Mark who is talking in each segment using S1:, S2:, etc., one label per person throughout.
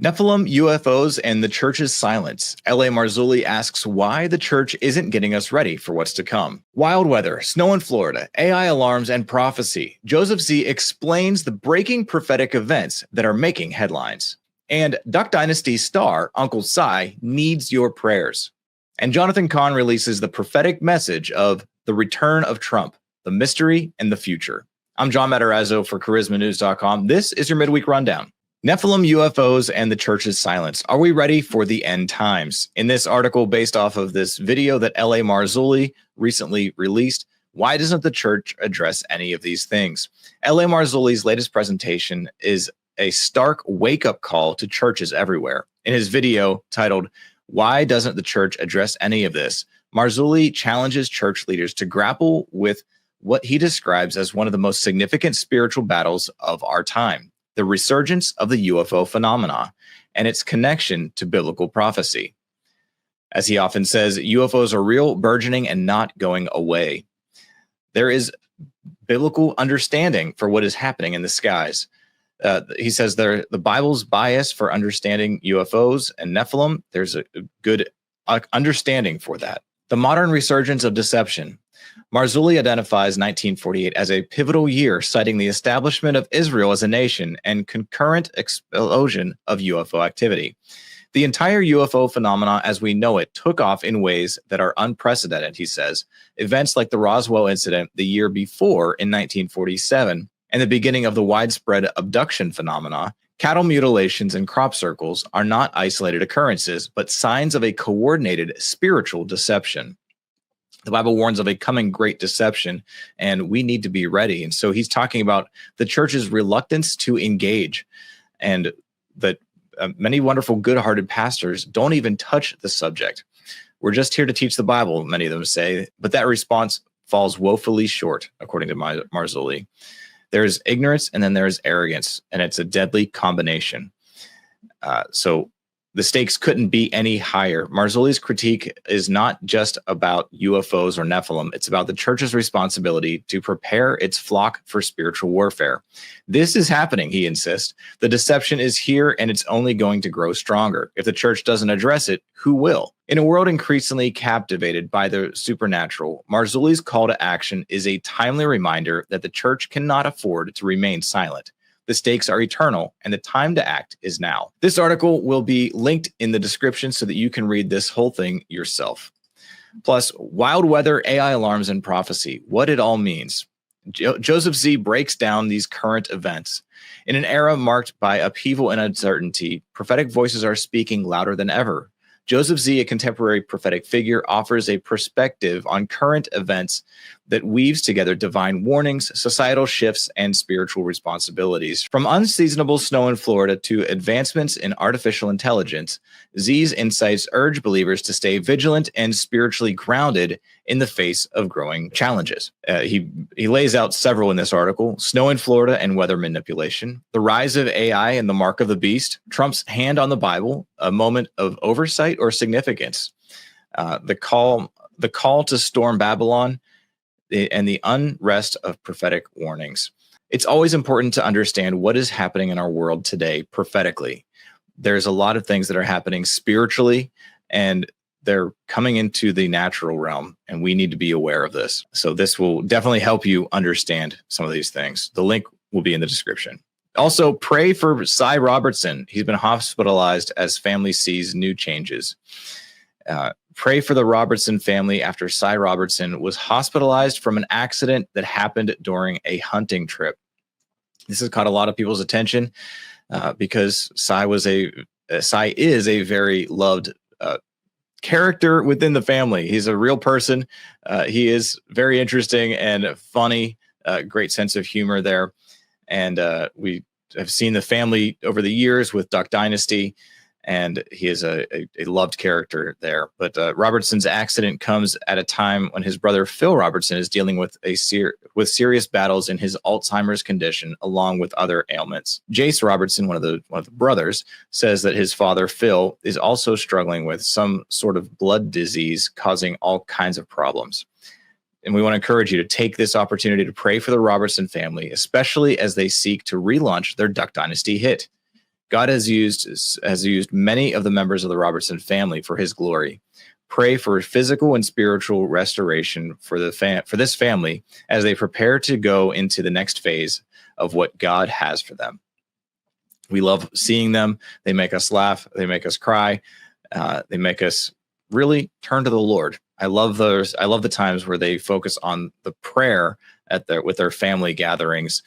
S1: Nephilim, UFOs, and the church's silence. L.A. Marzulli asks why the church isn't getting us ready for what's to come. Wild weather, snow in Florida, AI alarms, and prophecy. Joseph Z explains the breaking prophetic events that are making headlines. And Duck Dynasty star Uncle Si needs your prayers. And Jonathan Cahn releases the prophetic message of the return of Trump, the mystery and the future. I'm John Matarazzo for charismanews.com. This is your midweek rundown. Nephilim, UFOs, and the church's silence. Are we ready for the end times? In this article, based off of this video that L.A. Marzulli recently released, why doesn't the church address any of these things? L.A. Marzulli's latest presentation is a stark wake-up call to churches everywhere. In his video titled, "Why Doesn't the Church Address Any of This?" Marzulli challenges church leaders to grapple with what he describes as one of the most significant spiritual battles of our time: the resurgence of the UFO phenomena and its connection to biblical prophecy. As he often says, UFOs are real, burgeoning, and not going away. There is biblical understanding for what is happening in the skies. He says the Bible's bias for understanding UFOs and Nephilim, there's a good understanding for that. The modern resurgence of deception. Marzulli identifies 1948 as a pivotal year, citing the establishment of Israel as a nation and concurrent explosion of UFO activity. The entire UFO phenomena as we know it took off in ways that are unprecedented, he says. Events like the Roswell incident the year before in 1947 and the beginning of the widespread abduction phenomena, cattle mutilations, and crop circles are not isolated occurrences, but signs of a coordinated spiritual deception. The Bible warns of a coming great deception, and we need to be ready. And so he's talking about the church's reluctance to engage, and that many wonderful, good-hearted pastors don't even touch the subject. We're just here to teach the Bible, many of them say, but that response falls woefully short, according to Marzulli. There's ignorance, and then there's arrogance, and it's a deadly combination. So the stakes couldn't be any higher. Marzulli's critique is not just about UFOs or Nephilim. It's about the church's responsibility to prepare its flock for spiritual warfare. This is happening, he insists. The deception is here, and it's only going to grow stronger. If the church doesn't address it, who will? In a world increasingly captivated by the supernatural, Marzulli's call to action is a timely reminder that the church cannot afford to remain silent. The stakes are eternal, and the time to act is now. This article will be linked in the description so that you can read this whole thing yourself. Plus, wild weather, AI alarms, and prophecy, what it all means. Joseph Z breaks down these current events. In an era marked by upheaval and uncertainty, prophetic voices are speaking louder than ever. Joseph Z, a contemporary prophetic figure, offers a perspective on current events that weaves together divine warnings, societal shifts, and spiritual responsibilities. From unseasonable snow in Florida to advancements in artificial intelligence, Z's insights urge believers to stay vigilant and spiritually grounded in the face of growing challenges. He lays out several in this article: snow in Florida and weather manipulation, the rise of AI and the mark of the beast, Trump's hand on the Bible, a moment of oversight or significance, the call to storm Babylon, and the unrest of prophetic warnings. It's always important to understand what is happening in our world today prophetically. There's a lot of things that are happening spiritually, and they're coming into the natural realm, and we need to be aware of this. So this will definitely help you understand some of these things. The link will be in the description. Also, pray for Si Robertson. He's been hospitalized as family sees new changes. Pray for the Robertson family after Si Robertson was hospitalized from an accident that happened during a hunting trip. This has caught a lot of people's attention because Si is a very loved character within the family. He's a real person. He is very interesting and funny, great sense of humor there. And we have seen the family over the years with Duck Dynasty, and he is a loved character there. But Robertson's accident comes at a time when his brother Phil Robertson is dealing with serious battles in his Alzheimer's condition, along with other ailments. Jace Robertson, one of the brothers, says that his father Phil is also struggling with some sort of blood disease causing all kinds of problems. And we want to encourage you to take this opportunity to pray for the Robertson family, especially as they seek to relaunch their Duck Dynasty hit. God has used many of the members of the Robertson family for his glory. Pray for physical and spiritual restoration for this family as they prepare to go into the next phase of what God has for them. We love seeing them. They make us laugh. They make us cry. They make us really turn to the Lord. I love those. I love the times where they focus on the prayer with their family gatherings.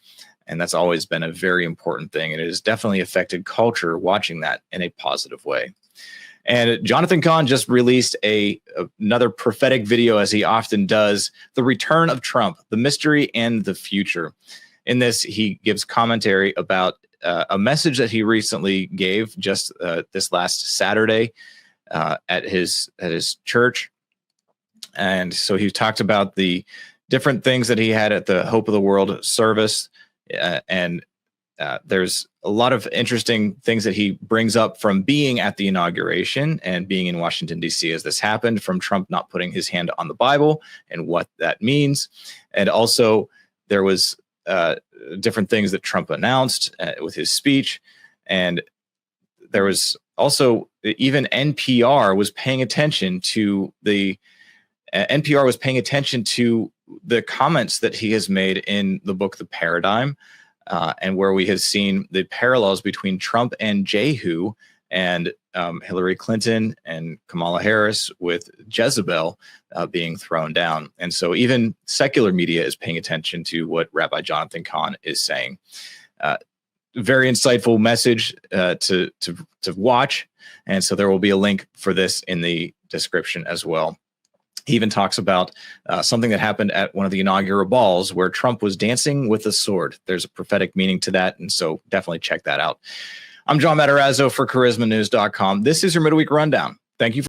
S1: And that's always been a very important thing. And it has definitely affected culture watching that in a positive way. And Jonathan Cahn just released another prophetic video, as he often does, The Return of Trump, the Mystery and the Future. In this, he gives commentary about a message that he recently gave just this last Saturday at his church. And so he talked about the different things that he had at the Hope of the World service. And there's a lot of interesting things that he brings up from being at the inauguration and being in Washington, D.C. as this happened, from Trump not putting his hand on the Bible and what that means. And also there was different things that Trump announced with his speech. And there was also even NPR was paying attention to the comments that he has made in the book, The Paradigm, and where we have seen the parallels between Trump and Jehu and Hillary Clinton and Kamala Harris with Jezebel being thrown down. And so even secular media is paying attention to what Rabbi Jonathan Cahn is saying. Very insightful message to watch. And so there will be a link for this in the description as well. He even talks about something that happened at one of the inaugural balls where Trump was dancing with a sword. There's a prophetic meaning to that. And so definitely check that out. I'm John Matarazzo for charismanews.com. This is your midweek rundown. Thank you for